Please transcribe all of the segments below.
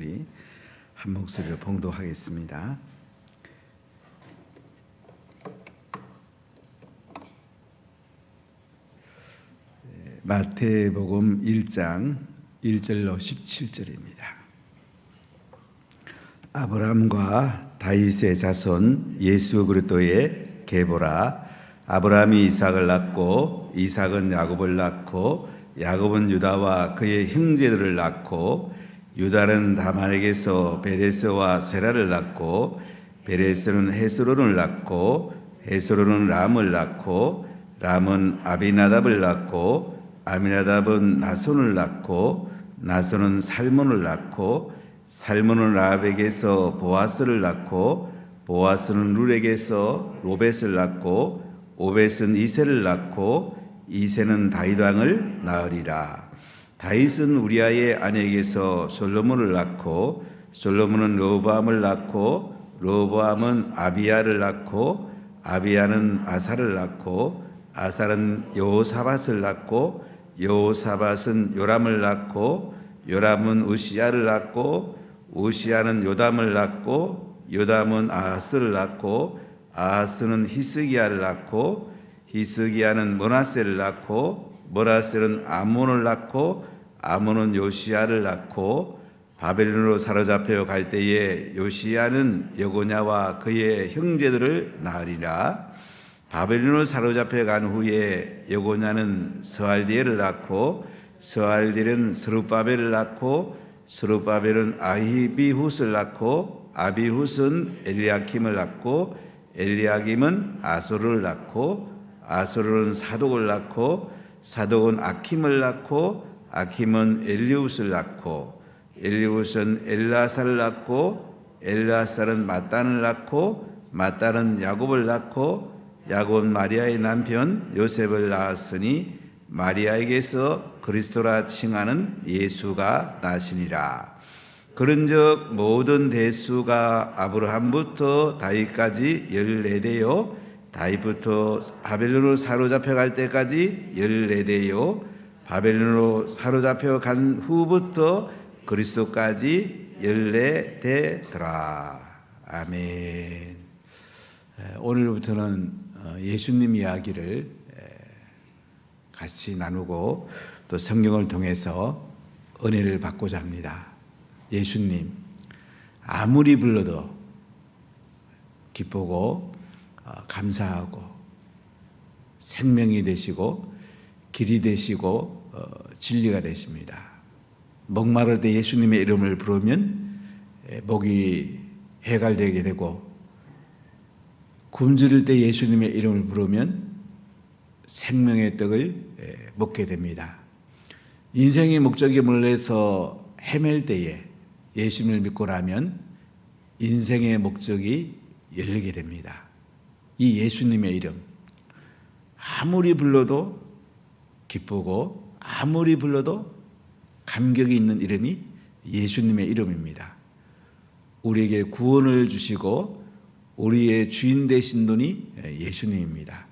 우리 한 목소리로 봉독하겠습니다. 마태복음 1장 1절로 17절입니다. 아브라함과 다윗의 자손 예수 그리스도의 계보라. 아브라함이 이삭을 낳고 이삭은 야곱을 낳고 야곱은 유다와 그의 형제들을 낳고 유다는 다말에게서 베레스와 세라를 낳고 베레스는 헤스론을 낳고 헤스론은 람을 낳고 람은 아비나답을 낳고 아비나답은 나손을 낳고 나손은 살몬을 낳고 살몬은 라합에게서 보아스를 낳고 보아스는 룰에게서 로벳을 낳고 오벳은 이새를 낳고 이새는 다윗 왕을 낳으리라. 다윗은 우리아의 아내에게서 솔로몬을 낳고 솔로몬은 르호보암을 낳고 르호보암은 아비야를 낳고 아비야는 아사를 낳고 아사는 여호사밧을 낳고 여호사밧은 요람을 낳고 요람은 우시야를 낳고 우시야는 요담을 낳고 요담은 아하스를 낳고 아하스는 히스기야를 낳고 히스기야는 므낫세를 낳고 므낫세는 아몬을 낳고 아몬은 요시야를 낳고 바벨론으로 사로잡혀 갈 때에 요시야는 여고냐와 그의 형제들을 낳으리라. 바벨론으로 사로잡혀 간 후에 여고냐는 스알디엘을 낳고 스알디엘은 스룹바벨을 낳고 스룹바벨은 아히비훗을 낳고 아비훗은 엘리야킴을 낳고 엘리야김은 아소를 낳고 아소르는 사독을 낳고 사독은 아킴을 낳고 아킴은 엘리웃을 낳고 엘리웃은 엘라사를 낳고 엘라사는 마단을 낳고 마단은 야곱을 낳고 야곱은 마리아의 남편 요셉을 낳았으니 마리아에게서 그리스도라 칭하는 예수가 나시니라. 그런즉 모든 대수가 아브라함부터 다윗까지 14대요 다윗부터 바벨론으로 사로잡혀 갈 때까지 14대요 바벨론으로 사로잡혀 간 후부터 그리스도까지 14대더라. 아멘. 오늘부터는 예수님 이야기를 같이 나누고 또 성경을 통해서 은혜를 받고자 합니다. 예수님 아무리 불러도 기쁘고 감사하고 생명이 되시고 길이 되시고 진리가 되십니다. 목마를 때 예수님의 이름을 부르면 목이 해갈되게 되고 굶주릴 때 예수님의 이름을 부르면 생명의 떡을 먹게 됩니다. 인생의 목적이 몰라서 헤맬 때에 예수님을 믿고 나면 인생의 목적이 열리게 됩니다. 이 예수님의 이름 아무리 불러도 기쁘고 아무리 불러도 감격이 있는 이름이 예수님의 이름입니다. 우리에게 구원을 주시고 우리의 주인 되신 분이 예수님입니다.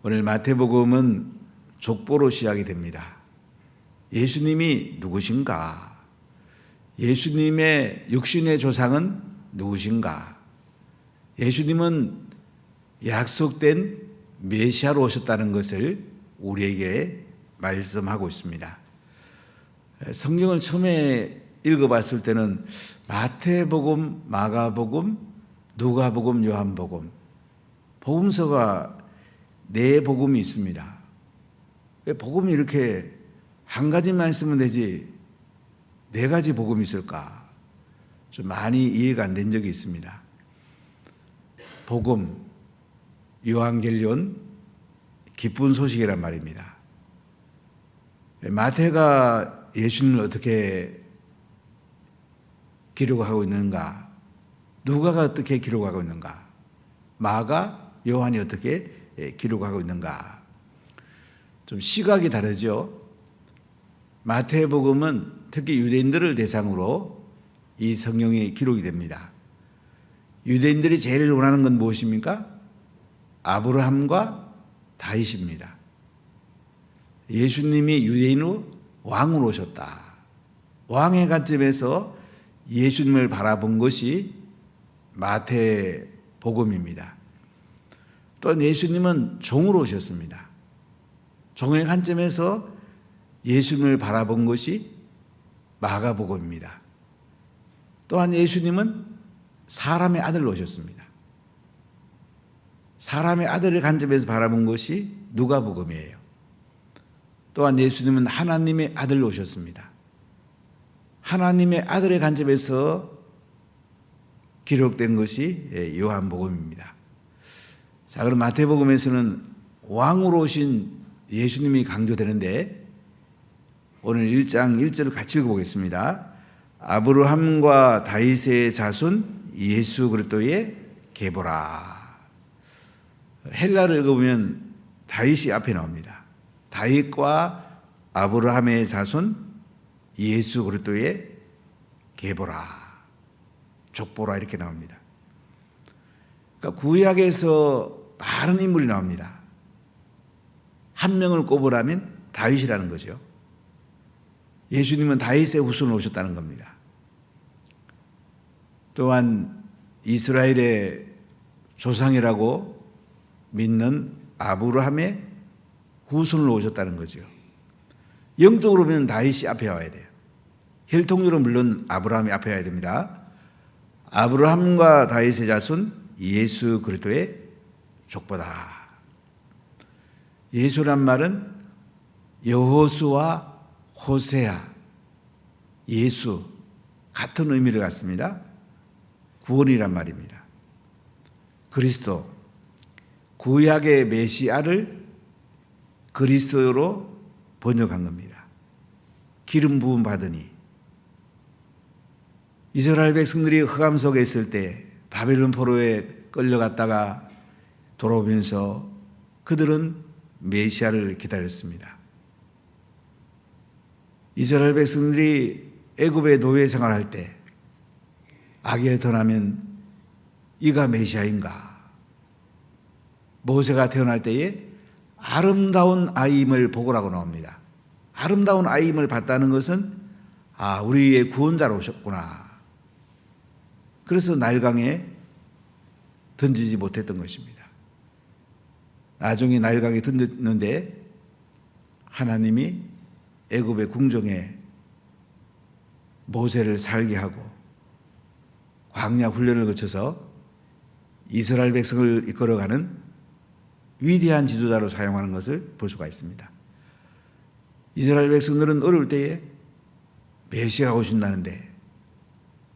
오늘 마태복음은 족보로 시작이 됩니다. 예수님이 누구신가? 예수님의 육신의 조상은 누구신가? 예수님은 약속된 메시아로 오셨다는 것을 우리에게 말씀하고 있습니다. 성경을 처음에 읽어봤을 때는 마태복음, 마가복음, 누가복음, 요한복음 복음서가 4복음이 있습니다. 왜 복음이 이렇게 한 가지만 쓰면 되지 4가지 복음이 있을까? 좀 많이 이해가 안 된 적이 있습니다. 복음, 요한겔리온, 기쁜 소식이란 말입니다. 마태가 예수님을 어떻게 기록하고 있는가? 누가가 어떻게 기록하고 있는가? 마가, 요한이 어떻게 기록하고 있는가? 좀 시각이 다르죠. 마태복음은 특히 유대인들을 대상으로 이 성경이 기록이 됩니다. 유대인들이 제일 원하는 건 무엇입니까? 아브라함과 다윗입니다. 예수님이 유대인으로 왕으로 오셨다. 왕의 관점에서 예수님을 바라본 것이 마태복음입니다. 또한 예수님은 종으로 오셨습니다. 종의 관점에서 예수님을 바라본 것이 마가복음입니다. 또한 예수님은 사람의 아들로 오셨습니다. 사람의 아들의 관점에서 바라본 것이 누가복음이에요. 또한 예수님은 하나님의 아들로 오셨습니다. 하나님의 아들의 관점에서 기록된 것이 요한복음입니다. 자, 그럼 마태복음에서는 왕으로 오신 예수님이 강조되는데 오늘 1장 1절을 같이 읽어보겠습니다. 아브라함과 다윗의 자손 예수 그리스도의 계보라. 헬라를 읽어보면 다윗이 앞에 나옵니다. 다윗과 아브라함의 자손 예수 그리스도의 계보라, 족보라 이렇게 나옵니다. 그러니까 구약에서 많은 인물이 나옵니다. 한 명을 꼽으라면 다윗이라는 거죠. 예수님은 다윗의 후손으로 오셨다는 겁니다. 또한 이스라엘의 조상이라고 믿는 아브라함의 후손으로 오셨다는 거죠. 영적으로 보면 다윗이 앞에 와야 돼요. 혈통적으로 물론 아브라함이 앞에 와야 됩니다. 아브라함과 다윗의 자손 예수 그리스도의 족보다. 예수란 말은 여호수와 호세아, 예수 같은 의미를 갖습니다. 구원이란 말입니다. 그리스도, 구약의 메시아를 그리스도로 번역한 겁니다. 기름 부음 받으니 이스라엘 백성들이 흑암 속에 있을 때 바벨론 포로에 끌려갔다가 돌아오면서 그들은 메시아를 기다렸습니다. 이스라엘 백성들이 애굽의 노예 생활할 때 악에 떠나면 이가 메시아인가? 모세가 태어날 때에 아름다운 아이임을 보고라고 나옵니다. 아름다운 아이임을 봤다는 것은 우리의 구원자로 오셨구나. 그래서 나일강에 던지지 못했던 것입니다. 나중에 나일강에 던졌는데 하나님이 애굽의 궁정에 모세를 살게 하고 광야 훈련을 거쳐서 이스라엘 백성을 이끌어가는 위대한 지도자로 사용하는 것을 볼 수가 있습니다. 이스라엘 백성들은 어려울 때에 메시아가 오신다는데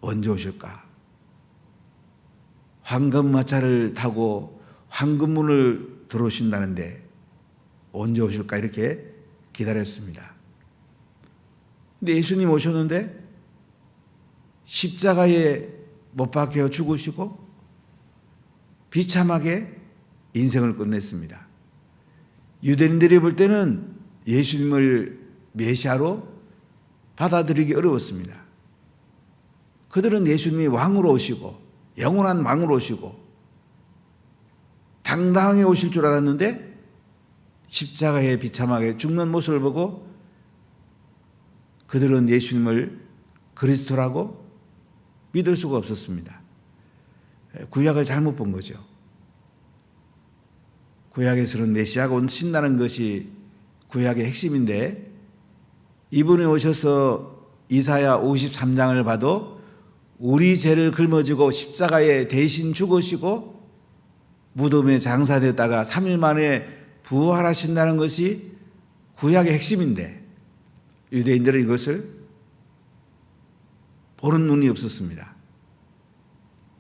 언제 오실까? 황금마차를 타고 황금문을 들어오신다는데 언제 오실까? 이렇게 기다렸습니다. 근데 예수님 오셨는데 십자가에 못 박혀 죽으시고 비참하게 인생을 끝냈습니다. 유대인들이 볼 때는 예수님을 메시아로 받아들이기 어려웠습니다. 그들은 예수님이 왕으로 오시고 영원한 왕으로 오시고 당당하게 오실 줄 알았는데 십자가에 비참하게 죽는 모습을 보고 그들은 예수님을 그리스도라고 믿을 수가 없었습니다. 구약을 잘못 본 거죠. 구약에서는 메시아가 오신다는 것이 구약의 핵심인데 이분이 오셔서 이사야 53장을 봐도 우리 죄를 짊어지고 십자가에 대신 죽으시고 무덤에 장사되었다가 3일 만에 부활하신다는 것이 구약의 핵심인데 유대인들은 이것을 보는 눈이 없었습니다.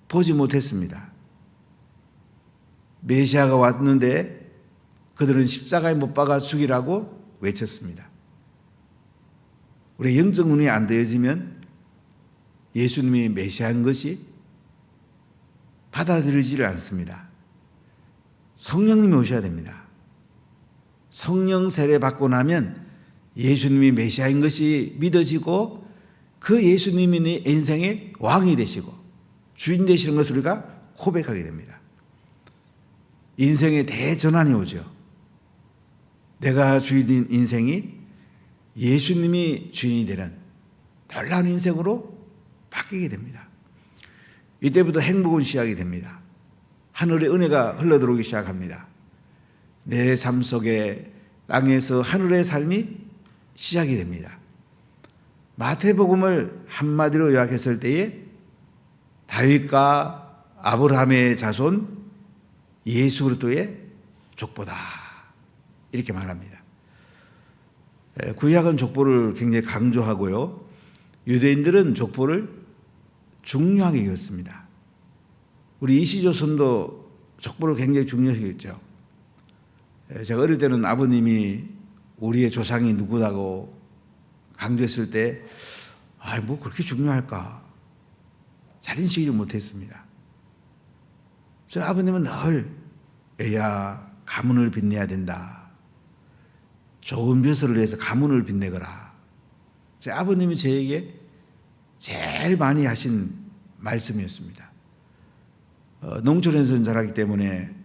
보지 못했습니다. 메시아가 왔는데 그들은 십자가에 못 박아 죽이라고 외쳤습니다. 우리 영적 눈이 안 뜨여지면 예수님이 메시아인 것이 받아들이지를 않습니다. 성령님이 오셔야 됩니다. 성령 세례 받고 나면 예수님이 메시아인 것이 믿어지고 그 예수님이 내 인생의 왕이 되시고 주인 되시는 것을 우리가 고백하게 됩니다. 인생의 대전환이 오죠. 내가 주인인 인생이 예수님이 주인이 되는 놀라운 인생으로 바뀌게 됩니다. 이때부터 행복은 시작이 됩니다. 하늘의 은혜가 흘러들어오기 시작합니다. 내 삶 속에 땅에서 하늘의 삶이 시작이 됩니다. 마태복음을 한마디로 요약했을 때에 다윗과 아브라함의 자손 예수 그리스도의 족보다 이렇게 말합니다. 구약은 족보를 굉장히 강조하고요. 유대인들은 족보를 중요하게 여겼습니다. 우리 이시조선도 족보를 굉장히 중요하게 여겼죠. 제가 어릴 때는 아버님이 우리의 조상이 누구라고 강조했을 때, 뭐 그렇게 중요할까? 잘 인식을 못했습니다. 저 아버님은 늘, 애야, 가문을 빛내야 된다. 좋은 벼슬을 해서 가문을 빛내거라. 제 아버님이 저에게 제일 많이 하신 말씀이었습니다. 농촌에서 자라기 때문에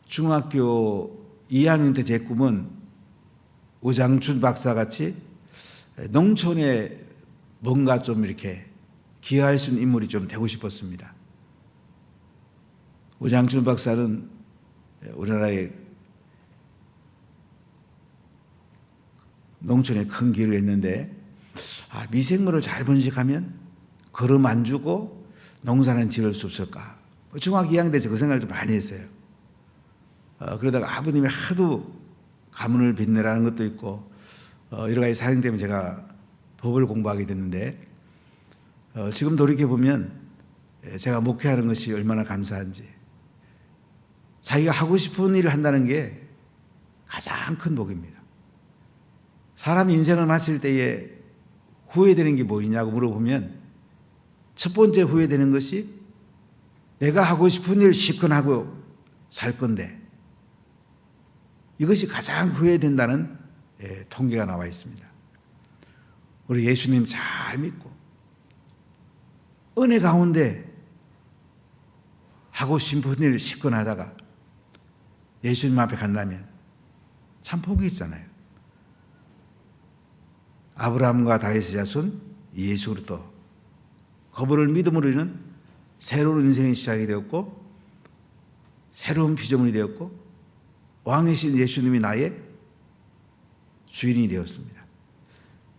중학교 2학년 때 제 꿈은 오장춘 박사같이 농촌에 뭔가 좀 이렇게 기여할 수 있는 인물이 좀 되고 싶었습니다. 오장춘 박사는 우리나라의 농촌에 큰 기여를 했는데, 미생물을 잘 번식하면 걸음 안 주고 농사는 지을 수 없을까? 중학교 2학년 때서 그 생각을 좀 많이 했어요. 그러다가 아버님이 하도 가문을 빛내라는 것도 있고 여러 가지 사정 때문에 제가 법을 공부하게 됐는데, 지금 돌이켜보면 제가 목회하는 것이 얼마나 감사한지, 자기가 하고 싶은 일을 한다는 게 가장 큰 복입니다. 사람 인생을 마칠 때에 후회되는 게 뭐냐고 물어보면 첫 번째 후회되는 것이 내가 하고 싶은 일 실컷 하고 살 건데, 이것이 가장 후회된다는 통계가 나와 있습니다. 우리 예수님 잘 믿고 은혜 가운데 하고 싶은 일을 실컷 하다가 예수님 앞에 간다면 참 복이 있잖아요. 아브라함과 다윗의 자손 예수 그리스도, 그분을 믿음으로 인한 새로운 인생의 시작이 되었고 새로운 피조물이 되었고 왕이신 예수님이 나의 주인이 되었습니다.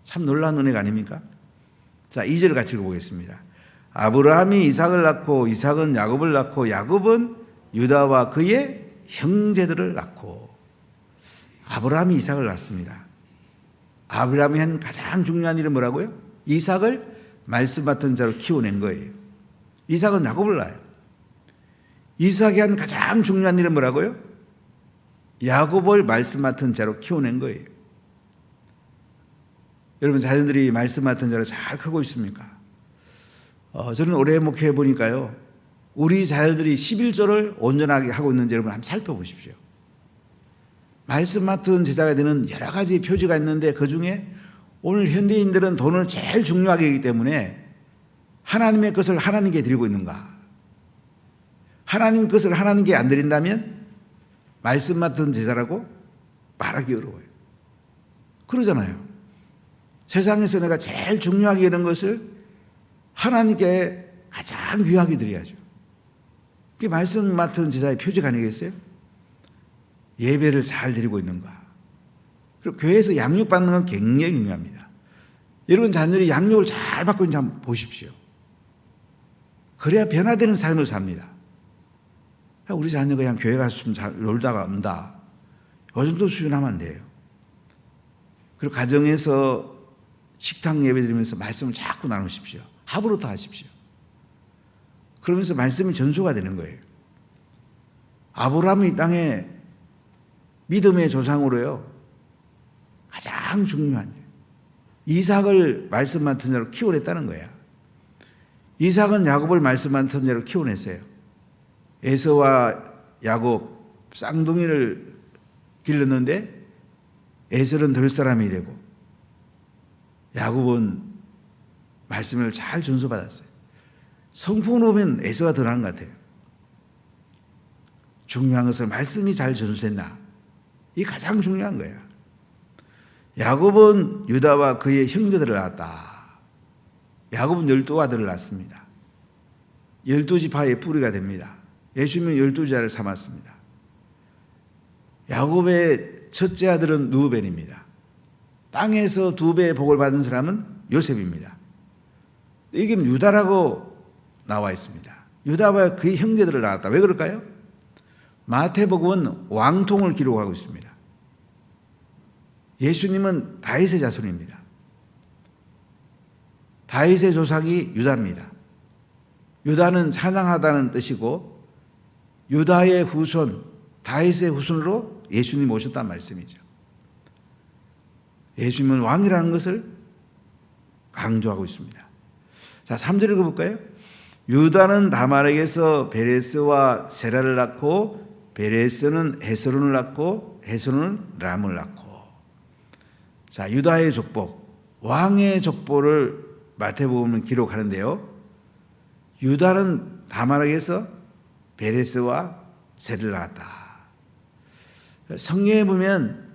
참 놀라운 은혜가 아닙니까? 자, 2절 같이 읽어보겠습니다. 아브라함이 이삭을 낳고 이삭은 야곱을 낳고 야곱은 유다와 그의 형제들을 낳고. 아브라함이 이삭을 낳습니다. 아브라함이 한 가장 중요한 일은 뭐라고요? 이삭을 말씀 받던 자로 키워낸 거예요. 이삭은 야곱을 낳아요. 이삭이 한 가장 중요한 일은 뭐라고요? 야곱을 말씀 맡은 자로 키워낸 거예요. 여러분, 자녀들이 말씀 맡은 자로 잘 크고 있습니까? 저는 올해 목회해 보니까요, 우리 자녀들이 11조를 온전하게 하고 있는지 여러분 한번 살펴보십시오. 말씀 맡은 제자가 되는 여러 가지 표지가 있는데, 그 중에 오늘 현대인들은 돈을 제일 중요하게 하기 때문에 하나님의 것을 하나님께 드리고 있는가? 하나님 것을 하나님께 안 드린다면 말씀 맡은 제자라고 말하기 어려워요. 그러잖아요. 세상에서 내가 제일 중요하게 여는 것을 하나님께 가장 귀하게 드려야죠. 그게 말씀 맡은 제자의 표지가 아니겠어요? 예배를 잘 드리고 있는가? 그리고 교회에서 양육받는 건 굉장히 중요합니다. 여러분 자녀들이 양육을 잘 받고 있는지 한번 보십시오. 그래야 변화되는 삶을 삽니다. 우리 자녀가 그냥 교회 가서 좀 잘 놀다가 온다, 이 정도 수준 하면 안 돼요. 그리고 가정에서 식탁 예배 드리면서 말씀을 자꾸 나누십시오. 합으로 다 하십시오. 그러면서 말씀이 전수가 되는 거예요. 아브라함이 이 땅에 믿음의 조상으로요, 가장 중요한 일, 이삭을 말씀 맡은 자로 키워냈다는 거야. 이삭은 야곱을 말씀 맡은 자로 키워냈어요. 에서와 야곱 쌍둥이를 길렀는데 에서는 들 사람이 되고 야곱은 말씀을 잘 전수받았어요. 성품으로 보면 에서가 더 나은 것 같아요. 중요한 것은 말씀이 잘 전수됐나, 이게 가장 중요한 거예요. 야곱은 유다와 그의 형제들을 낳았다. 야곱은 12아들을 낳습니다. 12지파의 뿌리가 됩니다. 예수님은 12자를 삼았습니다. 야곱의 첫째 아들은 르우벤입니다. 땅에서 2배의 복을 받은 사람은 요셉입니다. 이게 유다라고 나와 있습니다. 유다와 그의 형제들을 낳았다. 왜 그럴까요? 마태복음은 왕통을 기록하고 있습니다. 예수님은 다윗의 자손입니다. 다윗의 조상이 유다입니다. 유다는 찬양하다는 뜻이고 유다의 후손, 다윗의 후손으로 예수님이 오셨다는 말씀이죠. 예수님은 왕이라는 것을 강조하고 있습니다. 자, 3절 읽어볼까요? 유다는 다말에게서 베레스와 세라를 낳고 베레스는 헤스론을 낳고 헤스론은 람을 낳고. 자, 유다의 족복, 왕의 족보를 마태복음은 기록하는데요. 유다는 다말에게서 베레스와 세를 낳았다. 성경에 보면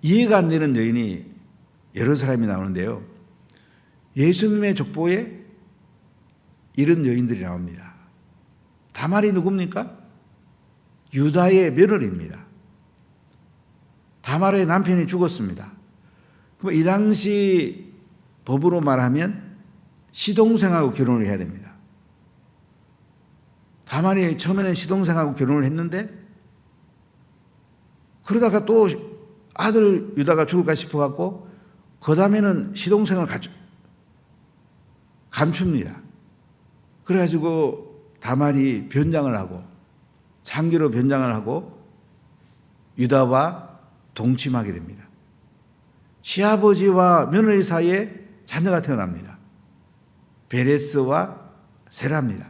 이해가 안 되는 여인이 여러 사람이 나오는데요. 예수님의 족보에 이런 여인들이 나옵니다. 다말이 누굽니까? 유다의 며느리입니다. 다말의 남편이 죽었습니다. 그럼 이 당시 법으로 말하면 시동생하고 결혼을 해야 됩니다. 다말이 처음에는 시동생하고 결혼을 했는데 그러다가 또 아들 유다가 죽을까 싶어갖고 그 다음에는 시동생을 감춥니다. 그래가지고 다말이 변장을 하고 장기로 변장을 하고 유다와 동침하게 됩니다. 시아버지와 며느리 사이에 자녀가 태어납니다. 베레스와 세라입니다.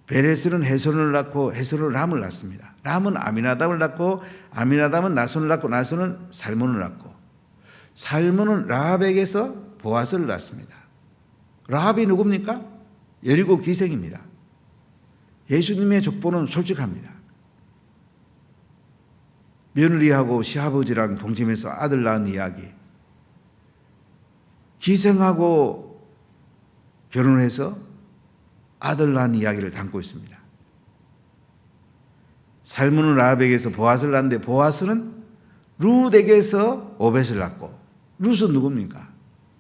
베레스는 헤스론을 낳고 헤스론은 람을 낳습니다. 람은 아미나답을 낳고 아미나답은 나손을 낳고 나손은 살몬을 낳고 살몬은 라합에게서 보아스를 낳습니다. 라합이 누굽니까? 여리고 기생입니다. 예수님의 족보는 솔직합니다. 며느리하고 시아버지랑 동침해서 아들 낳은 이야기, 기생하고 결혼해서 아들 낳은 이야기를 담고 있습니다. 살몬은 라합에게서 보아스를 낳는데 보아스는 룻에게서 오벳을 낳고 룻은 누굽니까?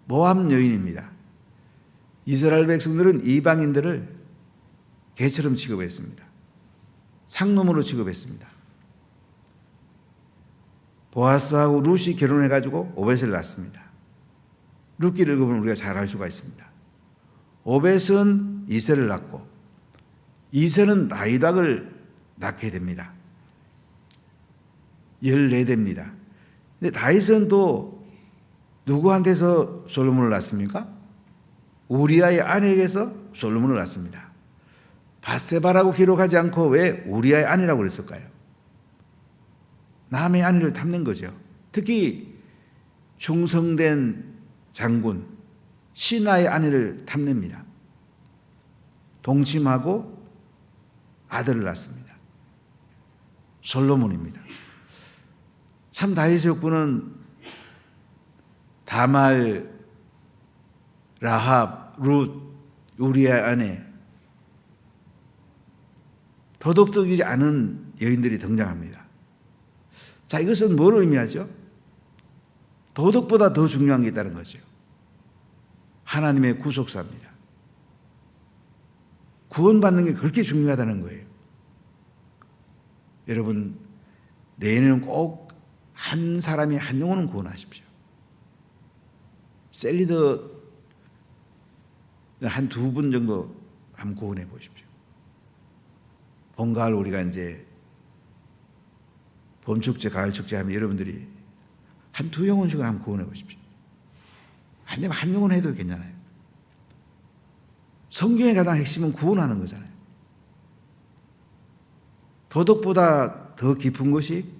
모함 여인입니다. 이스라엘 백성들은 이방인들을 개처럼 취급했습니다. 상놈으로 취급했습니다. 보아스하고 룻이 결혼해가지고 오벳을 낳습니다. 룻기를 읽으면 우리가 잘 알 수가 있습니다. 오벳은 이세를 낳고 이세는 나이닥을 낳게 됩니다. 14대입니다. 근데 다윗은 또 누구한테서 솔로몬을 낳습니까? 우리아의 아내에게서 솔로몬을 낳습니다. 밧세바라고 기록하지 않고 왜 우리아의 아내라고 그랬을까요? 남의 아내를 탐낸 거죠. 특히 충성된 장군 시나의 아내를 탐냅니다. 동침하고 아들을 낳습니다. 솔로몬입니다. 참 다윗의 족보는 다말, 라합, 룻, 우리아의 아내, 도덕적이지 않은 여인들이 등장합니다. 자, 이것은 뭘 의미하죠? 도덕보다 더 중요한 게 있다는 거죠. 하나님의 구속사입니다. 구원받는 게 그렇게 중요하다는 거예요. 여러분, 내년은 꼭 한 사람이 한 영혼은 구원하십시오. 셀리더 한 2분 정도 한번 구원해 보십시오. 봄, 가을 우리가 이제 봄축제, 가을축제 하면 여러분들이 한 2영혼씩을 한번 구원해 보십시오. 한 영혼 해도 괜찮아요. 성경의 가장 핵심은 구원하는 거잖아요. 도덕보다 더 깊은 것이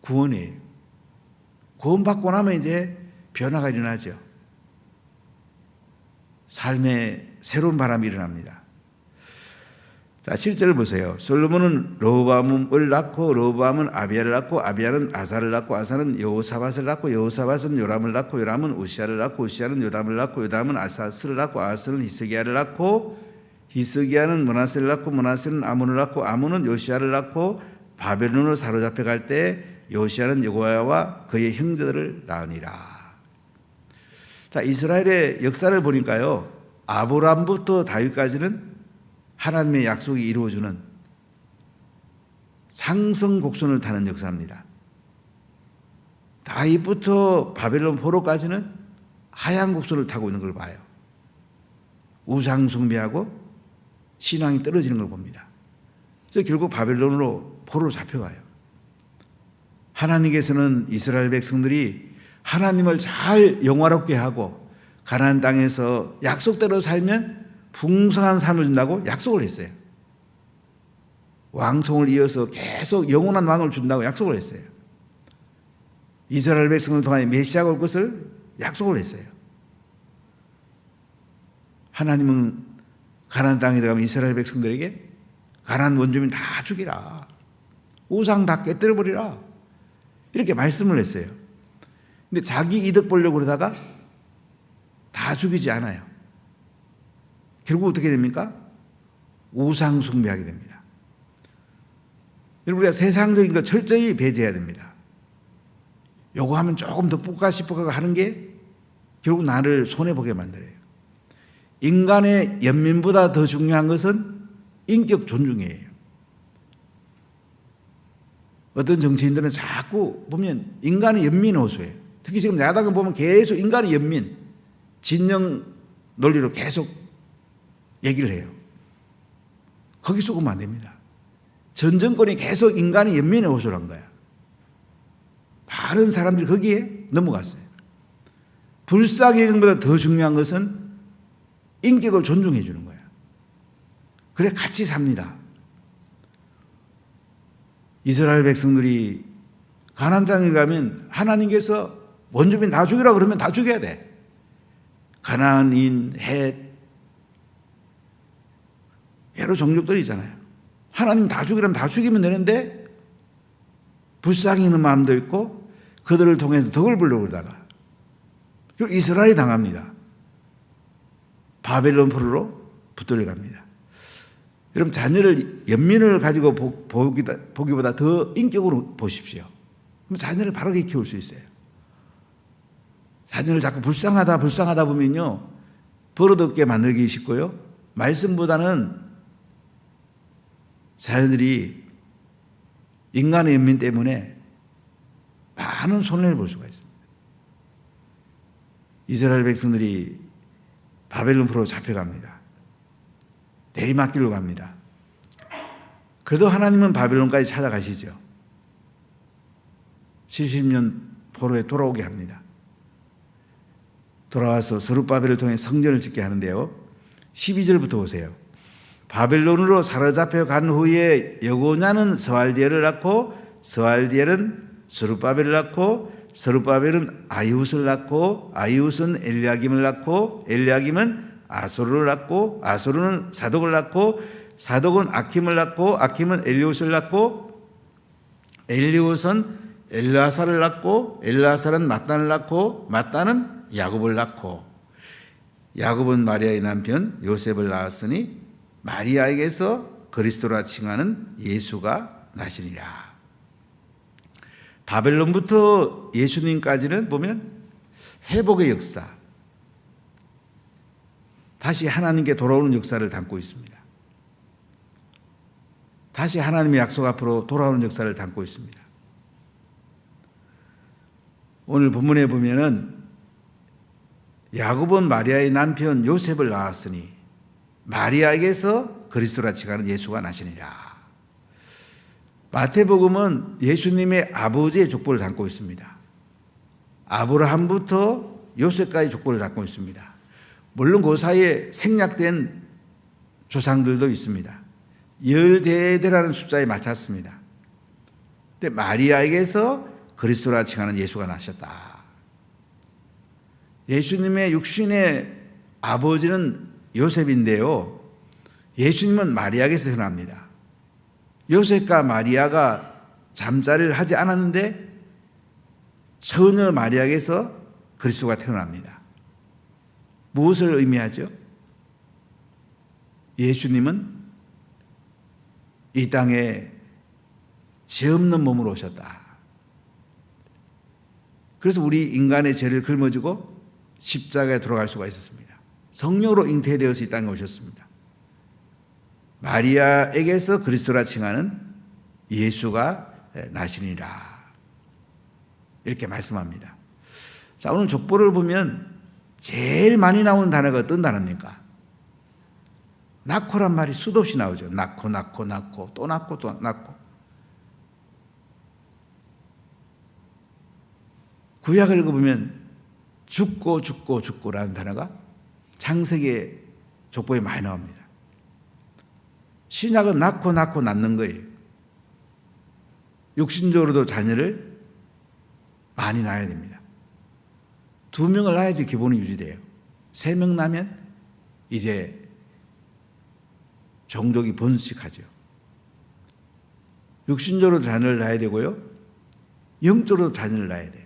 구원이에요. 구원받고 나면 이제 변화가 일어나죠. 삶에 새로운 바람이 일어납니다. 자, 7절을 보세요. 솔로몬은 르호보암을 낳고 르호보암은 아비야를 낳고 아비야는 아사를 낳고 아사는 여호사밧을 낳고 여호사밧은 요람을 낳고 요람은 우시야를 낳고 우시야는 요담을 낳고 요담은 아사스를 낳고 아사스는 히스기야를 낳고 히스기야는 므낫세를 낳고 므낫세는 아몬을 낳고 아몬은 요시야를 낳고 바벨론으로 사로잡혀 갈 때 요시야는 여호야와 그의 형제들을 낳으니라. 자, 이스라엘의 역사를 보니까요, 아브라함부터 다윗까지는 하나님의 약속이 이루어주는 상승 곡선을 타는 역사입니다. 다윗부터 바벨론 포로까지는 하향 곡선을 타고 있는 걸 봐요. 우상 숭배하고 신앙이 떨어지는 걸 봅니다. 그래서 결국 바벨론으로 포로로 잡혀가요. 하나님께서는 이스라엘 백성들이 하나님을 잘 영화롭게 하고 가나안 땅에서 약속대로 살면 풍성한 삶을 준다고 약속을 했어요. 왕통을 이어서 계속 영원한 왕을 준다고 약속을 했어요. 이스라엘 백성을 통하여 메시아가 올 것을 약속을 했어요. 하나님은 가나안 땅에 들어가면 이스라엘 백성들에게 가나안 원주민 다 죽이라, 우상 다 깨뜨려버리라, 이렇게 말씀을 했어요. 근데 자기 이득 보려고 그러다가 다 죽이지 않아요. 결국 어떻게 됩니까? 우상 숭배하게 됩니다. 여러분, 우리가 세상적인 거 철저히 배제해야 됩니다. 요거 하면 조금 더 볶아 싶어 하는 게 결국 나를 손해보게 만들어요. 인간의 연민보다 더 중요한 것은 인격 존중이에요. 어떤 정치인들은 자꾸 보면 인간의 연민을 호소해요. 특히 지금 야당을 보면 계속 인간의 연민, 진영 논리로 계속 얘기를 해요. 거기 속으면 안 됩니다. 전 정권이 계속 인간의 연민에 호소한 거야. 많은 사람들이 거기에 넘어갔어요. 불사경보다 더 중요한 것은 인격을 존중해 주는 거야. 그래 같이 삽니다. 이스라엘 백성들이 가나안 땅에 가면 하나님께서 원주민 다 죽이라 그러면 다 죽여야 돼. 가나안인, 헷, 여러 종족들이 있잖아요. 하나님 다 죽이라면 다 죽이면 되는데 불쌍히 있는 마음도 있고 그들을 통해서 덕을 보려고 그러다가 이스라엘이 당합니다. 바벨론 포로로 붙들려 갑니다. 여러분, 자녀를 연민을 가지고 보기보다 더 인격으로 보십시오. 그럼 자녀를 바르게 키울 수 있어요. 자녀를 자꾸 불쌍하다 보면요, 버릇없게 만들기 쉽고요, 말씀보다는 자녀들이 인간의 연민 때문에 많은 손해를 볼 수가 있습니다. 이스라엘 백성들이 바벨론 포로로 잡혀갑니다. 내리막길로 갑니다. 그래도 하나님은 바벨론까지 찾아가시죠. 70년 포로에 돌아오게 합니다. 돌아와서 스룹바벨을 통해 성전을 짓게 하는데요, 12절부터 보세요. 바벨론으로 사로잡혀 간 후에 여고냐는 스알디엘을 낳고 스알디엘은 스룹바벨을 낳고 스룹바벨은 아이웃을 낳고 아이웃은 엘리야김을 낳고 엘리야김은 아소르를 낳고 아소르는 사독을 낳고 사독은 아킴을 낳고 아킴은 엘리웃을 낳고 엘리웃은 엘르아사를 낳고 엘르아사는 mat단을 낳고 mat단은 야곱을 낳고 야곱은 마리아의 남편 요셉을 낳았으니 마리아에게서 그리스도라 칭하는 예수가 나시니라. 바벨론부터 예수님까지는 보면 회복의 역사, 다시 하나님께 돌아오는 역사를 담고 있습니다. 다시 하나님의 약속 앞으로 돌아오는 역사를 담고 있습니다. 오늘 본문에 보면은 야곱은 마리아의 남편 요셉을 낳았으니 마리아에게서 그리스도라 칭하는 예수가 나시니라. 마태복음은 예수님의 아버지의 족보를 담고 있습니다. 아브라함부터 요셉까지 족보를 담고 있습니다. 물론 그 사이에 생략된 조상들도 있습니다. 10대대라는 숫자에 맞췄습니다. 근데 마리아에게서 그리스도라 칭하는 예수가 나셨다. 예수님의 육신의 아버지는 요셉인데요, 예수님은 마리아에게서 태어납니다. 요셉과 마리아가 잠자리를 하지 않았는데 처녀 마리아에게서 그리스도가 태어납니다. 무엇을 의미하죠? 예수님은 이 땅에 죄 없는 몸으로 오셨다. 그래서 우리 인간의 죄를 짊어지고 십자가에 돌아갈 수가 있었습니다. 성령으로 잉태되어서 이 땅에 오셨습니다. 마리아에게서 그리스도라 칭하는 예수가 나시니라. 이렇게 말씀합니다. 자, 오늘 족보를 보면 제일 많이 나오는 단어가 어떤 단어입니까? 낳고란 말이 수도 없이 나오죠. 낳고 또 낳고. 구약을 읽어보면 죽고라는 단어가 창세기의 족보에 많이 나옵니다. 신약은 낳고 낳는 거예요. 육신적으로도 자녀를 많이 낳아야 됩니다. 2명을 낳아야지 기본이 유지돼요. 3명 낳으면 이제 종족이 번식하죠. 육신적으로 자녀를 낳아야 되고요. 영적으로 자녀를 낳아야 돼요.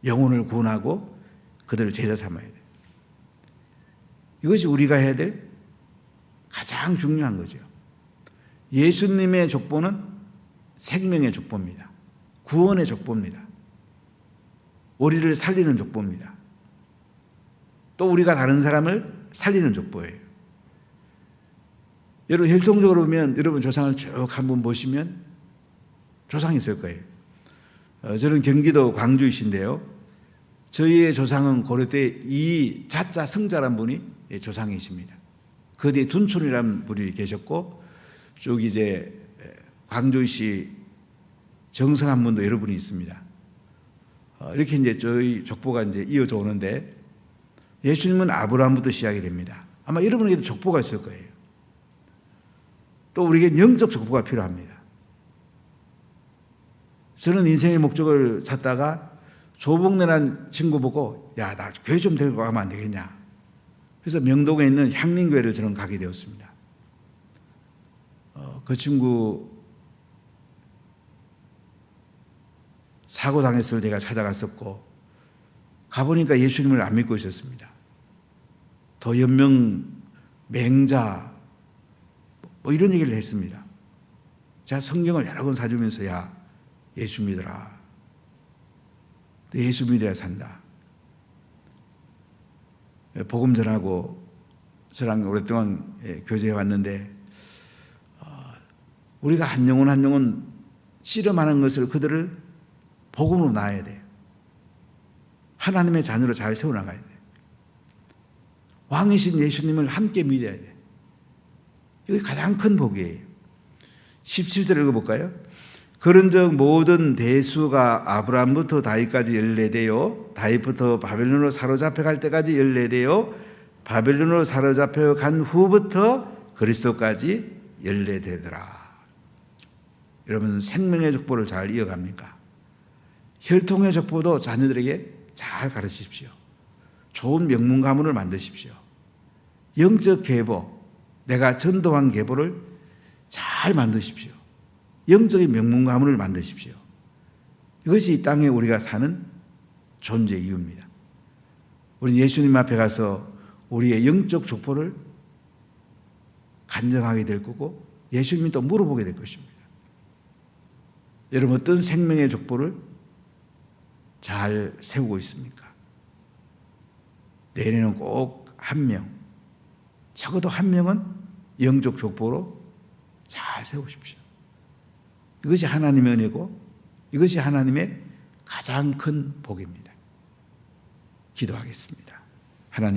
영혼을 구원하고 그들을 제자 삼아야 돼요. 이것이 우리가 해야 될 가장 중요한 거죠. 예수님의 족보는 생명의 족보입니다. 구원의 족보입니다. 우리를 살리는 족보입니다. 또 우리가 다른 사람을 살리는 족보예요. 여러분 혈통적으로 보면 여러분 조상을 쭉 한번 보시면 조상이 있을 거예요. 저는 경기도 광주이신데요. 저희의 조상은 고려 때 이 자자 성자란 분이 조상이십니다. 그 뒤에 둔촌이라는 분이 계셨고 쭉 이제 광주시 정성한 분도 여러분이 있습니다. 이렇게 이제 저희 족보가 이제 이어져 오는데 예수님은 아브라함부터 시작이 됩니다. 아마 여러분에게도 족보가 있을 거예요. 또 우리에게 영적 족보가 필요합니다. 저는 인생의 목적을 찾다가 조복래라는 친구 보고 야, 나 교회 좀 데리고 가면 안 되겠냐. 그래서 명동에 있는 향림교회를 저는 가게 되었습니다. 그 친구 사고 당했을 때 제가 찾아갔었고 가보니까 예수님을 안 믿고 있었습니다. 도연명, 맹자 뭐 이런 얘기를 했습니다. 제가 성경을 여러 권 사주면서 야 예수 믿어라. 예수 믿어야 산다. 복음 전하고 저랑 오랫동안 교제해 왔는데 우리가 한 영혼 씨름하는 것을 그들을 복음으로 낳아야 돼요. 하나님의 자녀로 잘 세워나가야 돼요. 왕이신 예수님을 함께 믿어야 돼요. 이게 가장 큰 복이에요. 17절 읽어볼까요? 그런즉 모든 대수가 아브라함부터 다윗까지 14대요 다윗부터 바벨론으로 사로잡혀 갈 때까지 14대요 바벨론으로 사로잡혀 간 후부터 그리스도까지 14대더라. 여러분 생명의 족보를 잘 이어갑니까? 혈통의 족보도 자녀들에게 잘 가르치십시오. 좋은 명문 가문을 만드십시오. 영적 계보, 내가 전도한 계보를 잘 만드십시오. 영적인 명문 가문을 만드십시오. 이것이 이 땅에 우리가 사는 존재 이유입니다. 우리 예수님 앞에 가서 우리의 영적 족보를 간증하게 될 거고 예수님이 또 물어보게 될 것입니다. 여러분 어떤 생명의 족보를 잘 세우고 있습니까? 내년에는 꼭 한 명, 적어도 한 명은 영적 족보로 잘 세우십시오. 이것이 하나님의 은혜고 이것이 하나님의 가장 큰 복입니다. 기도하겠습니다.